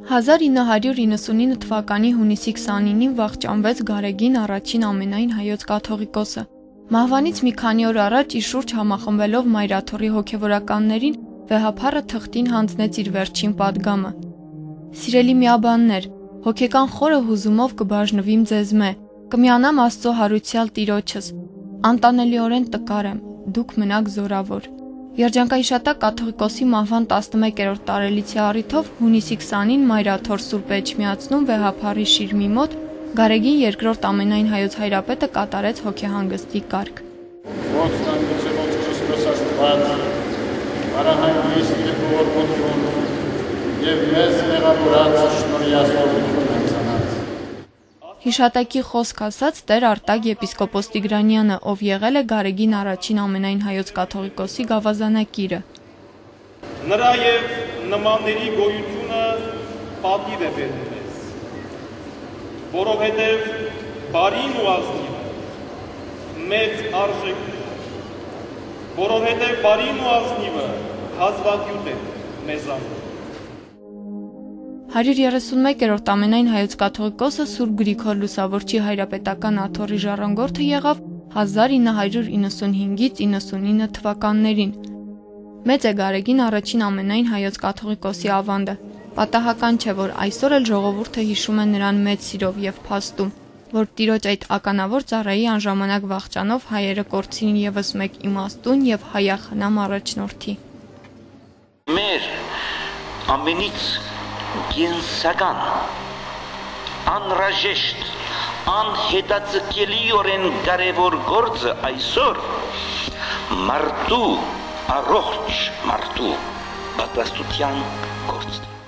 1999 թվականի հունիսի 29-ին վախճանվեց Գարեգին առաջին ամենայն հայոց կաթողիկոսը։ Մահվանից մի քանի օր առաջ իր շուրջ համախմբվելով Մայրաթոռի հոգևորականներին վեհափառը թղթին հանձնեց իր վերջին պատգամը։ Սիրելի միաբաններ, հոգեկան խորը հուզումով կբաժնվիմ ձեզ մե, կմիանամ Աստծո հարույցյալ Տիրոջս, անտանելիորեն տկար եմ, դուք մնաք զորավոր։ Երջանկայիշատակ կաթողիկոսի մահվան 11-րդ տարելիցի առիթով հունիսի 20-ին Մայրաթոռ Սուրբ Էջմիածնում վեհափառի շիրմի մոտ Գարեգին երկրորդ ամենայն հայոց հայրապետը կատարեց հոգեհանգստի կարգ։ Հիշատակի խոսք ասաց Տեր Արտակ եպիսկոպոս Տիգրանյանը, ով եղել է Գարեգին առաջին ամենայն հայոց կաթողիկոսի գավազանակիրը։ Նրա և նմանների գոյությունը պատիվ է բերում մեզ, որովհետև բարին ու ազնիվը մեծ արժեք է, որովհետև բարին ու ազնիվը հազվագյուտ է մեզանում։ 131-րդ ամենայն հայոց կաթողիկոսը Սուրբ Գրիգոր Լուսավորչի հայրապետական աթոռի ժառանգորդը եղավ 1995-ից 99 թվականներին։ Մեծ է Գարեգին առաջին ամենայն հայոց կաթողիկոսի ավանդը։ Պատահական չէ, որ այսօր էլ ժողովուրդը հիշում է նրան մեծ սիրով եւ փաստում, որ Տիրոջ այդ ականավոր ծառայի անժամանակ վախճանով հայերը կորցրին եւս մեկ իմաստուն եւ հայախնամ առաջնորդի։ Մեր ամենից կենսական, անհրաժեշտ, անհետաձգելիորեն կարևոր գործը այսօր մարդու, առողջ մարդու պատրաստության գործն է։